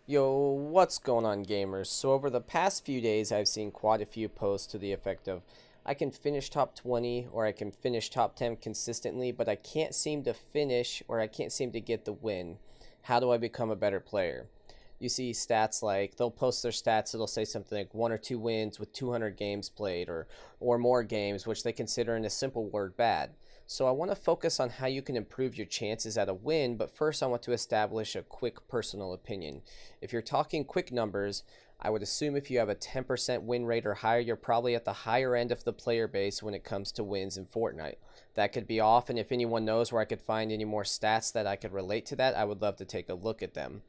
Yo, what's going on, gamers? So over the past few days, I've seen quite a few posts to the effect of, I can finish top 20 or I can finish top 10 consistently, but I can't seem to finish or I can't seem to get the win. How do I become a better player? You see stats like, they'll post their stats, it'll say something like 1 or 2 wins with 200 games played or more games, which they consider in a simple word bad. So I want to focus on how you can improve your chances at a win, but first I want to establish a quick personal opinion. If you're talking quick numbers, I would assume if you have a 10% win rate or higher, you're probably at the higher end of the player base when it comes to wins in Fortnite. That could be off, and if anyone knows where I could find any more stats that I could relate to that, I would love to take a look at them.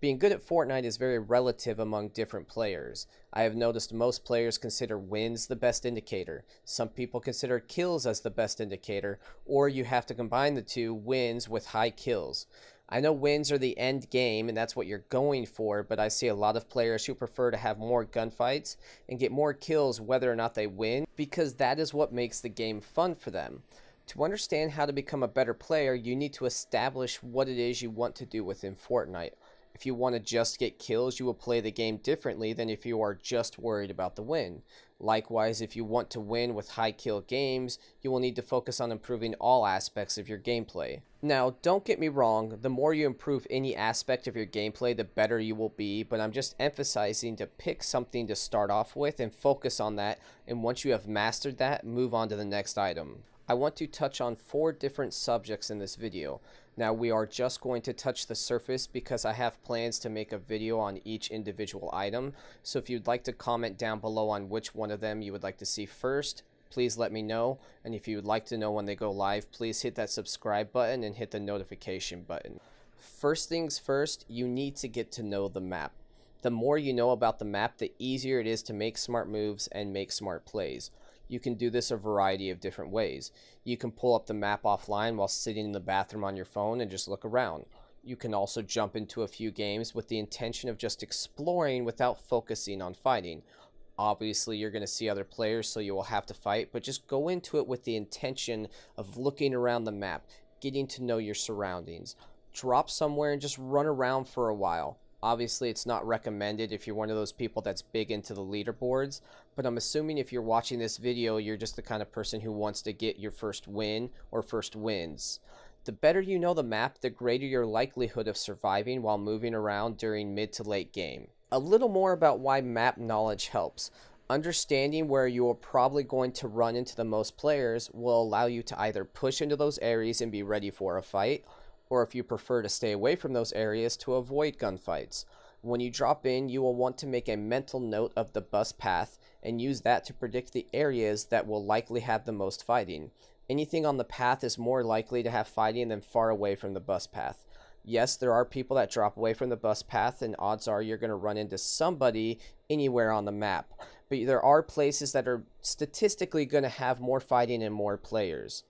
Being good at Fortnite is very relative among different players. I have noticed most players consider wins the best indicator. Some people consider kills as the best indicator, or you have to combine the two, wins with high kills. I know wins are the end game and that's what you're going for, but I see a lot of players who prefer to have more gunfights and get more kills whether or not they win, because that is what makes the game fun for them. To understand how to become a better player, you need to establish what it is you want to do within Fortnite. If you want to just get kills, you will play the game differently than if you are just worried about the win. Likewise, if you want to win with high kill games, you will need to focus on improving all aspects of your gameplay. Now, don't get me wrong, the more you improve any aspect of your gameplay, the better you will be, but I'm just emphasizing to pick something to start off with and focus on that, and once you have mastered that, move on to the next item. I want to touch on 4 different subjects in this video. Now we are just going to touch the surface because I have plans to make a video on each individual item. So if you'd like to comment down below on which one of them you would like to see first, please let me know. And if you would like to know when they go live, please hit that subscribe button and hit the notification button. First things first, you need to get to know the map. The more you know about the map, the easier it is to make smart moves and make smart plays. You can do this a variety of different ways. You can pull up the map offline while sitting in the bathroom on your phone and just look around. You can also jump into a few games with the intention of just exploring without focusing on fighting. Obviously, you're going to see other players, so you will have to fight, but just go into it with the intention of looking around the map, getting to know your surroundings. Drop somewhere and just run around for a while. Obviously, it's not recommended if you're one of those people that's big into the leaderboards, but I'm assuming if you're watching this video, you're just the kind of person who wants to get your first win or first wins. The better you know the map, the greater your likelihood of surviving while moving around during mid to late game. A little more about why map knowledge helps. Understanding where you are probably going to run into the most players will allow you to either push into those areas and be ready for a fight, or if you prefer to stay away from those areas, to avoid gunfights. When you drop in, you will want to make a mental note of the bus path and use that to predict the areas that will likely have the most fighting. Anything on the path is more likely to have fighting than far away from the bus path. Yes, there are people that drop away from the bus path, and odds are you're going to run into somebody anywhere on the map. But there are places that are statistically going to have more fighting and more players.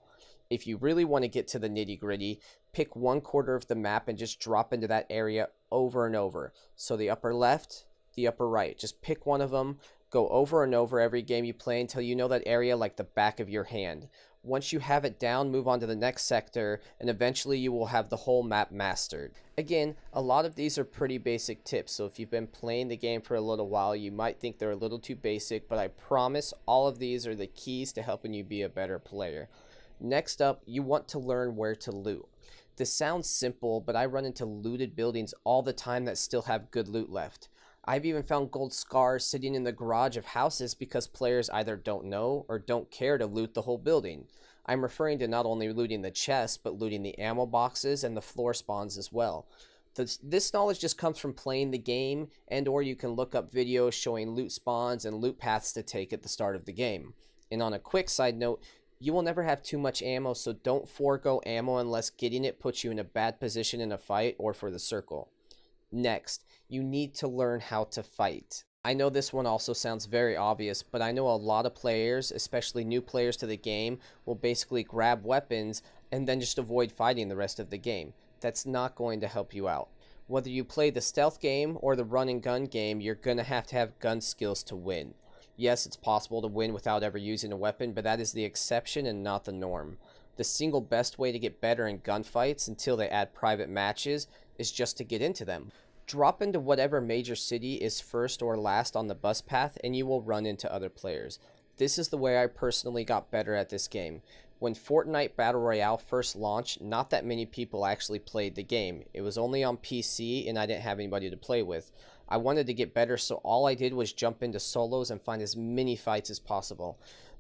If you really want to get to the nitty-gritty, pick 1/4 of the map and just drop into that area over and over. So the upper left, the upper right. Just pick one of them, go over and over every game you play until you know that area like the back of your hand. Once you have it down, move on to the next sector, and eventually you will have the whole map mastered. Again, a lot of these are pretty basic tips, so if you've been playing the game for a little while, you might think they're a little too basic, but I promise all of these are the keys to helping you be a better player. Next up, you want to learn where to loot. This sounds simple, but I run into looted buildings all the time that still have good loot left. I've even found gold scars sitting in the garage of houses because players either don't know or don't care to loot the whole building. I'm referring to not only looting the chests, but looting the ammo boxes and the floor spawns as well. This knowledge just comes from playing the game, and or you can look up videos showing loot spawns and loot paths to take at the start of the game. And on a quick side note, you will never have too much ammo, so don't forego ammo unless getting it puts you in a bad position in a fight or for the circle. Next, you need to learn how to fight. I know this one also sounds very obvious, but I know a lot of players, especially new players to the game, will basically grab weapons and then just avoid fighting the rest of the game. That's not going to help you out. Whether you play the stealth game or the run and gun game, you're going to have gun skills to win. Yes, it's possible to win without ever using a weapon, but that is the exception and not the norm. The single best way to get better in gunfights until they add private matches is just to get into them. Drop into whatever major city is first or last on the bus path and you will run into other players. This is the way I personally got better at this game. When Fortnite Battle Royale first launched, not that many people actually played the game. It was only on PC and I didn't have anybody to play with. I wanted to get better, so all I did was jump into solos and find as many fights as possible.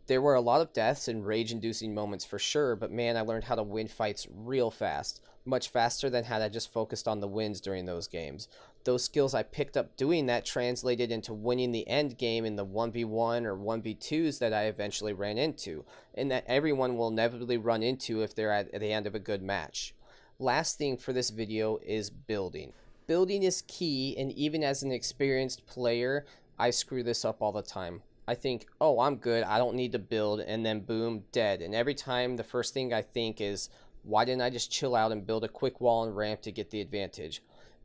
There were a lot of deaths and rage-inducing moments for sure, but man, I learned how to win fights real fast. Much faster than had I just focused on the wins during those games. Those skills I picked up doing that translated into winning the end game in the 1v1 or 1v2s that I eventually ran into, and that everyone will inevitably run into if they're at the end of a good match. Last thing for this video is building. Building is key, and even as an experienced player, I screw this up all the time. I think, oh, I'm good, I don't need to build, and then boom, dead. And every time the first thing I think is, why didn't I just chill out and build a quick wall and ramp to get the advantage?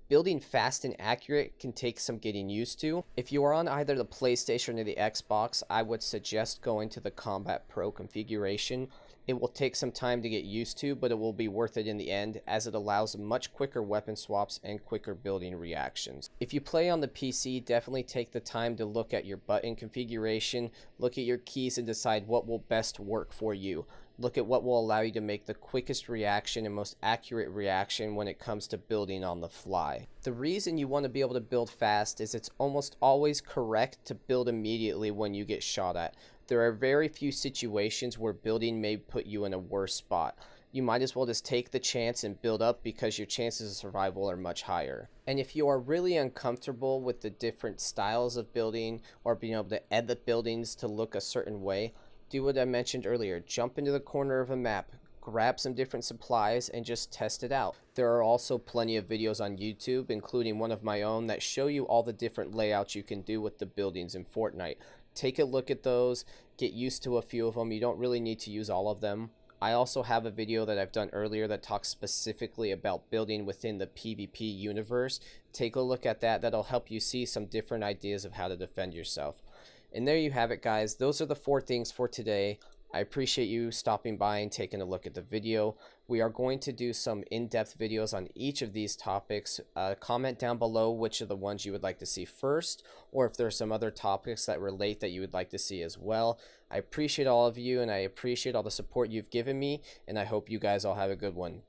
Building fast and accurate can take some getting used to. If you are on either the PlayStation or the Xbox, I would suggest going to the Combat Pro configuration. It will take some time to get used to, but it will be worth it in the end, as it allows much quicker weapon swaps and quicker building reactions. If you play on the PC, definitely take the time to look at your button configuration, look at your keys and decide what will best work for you. Look at what will allow you to make the quickest reaction and most accurate reaction when it comes to building on the fly. The reason you want to be able to build fast is it's almost always correct to build immediately when you get shot at. There are very few situations where building may put you in a worse spot. You might as well just take the chance and build up because your chances of survival are much higher. And if you are really uncomfortable with the different styles of building or being able to edit buildings to look a certain way, do what I mentioned earlier. Jump into the corner of a map, grab some different supplies, and just test it out. There are also plenty of videos on YouTube, including one of my own, that show you all the different layouts you can do with the buildings in Fortnite. Take a look at those, get used to a few of them. You don't really need to use all of them. I also have a video that I've done earlier that talks specifically about building within the PvP universe. Take a look at that. That'll help you see some different ideas of how to defend yourself. And there you have it, guys. Those are the 4 things for today. I appreciate you stopping by and taking a look at the video. We are going to do some in-depth videos on each of these topics. Comment down below which of the ones you would like to see first, or if there are some other topics that relate that you would like to see as well. I appreciate all of you, and I appreciate all the support you've given me, and I hope you guys all have a good one.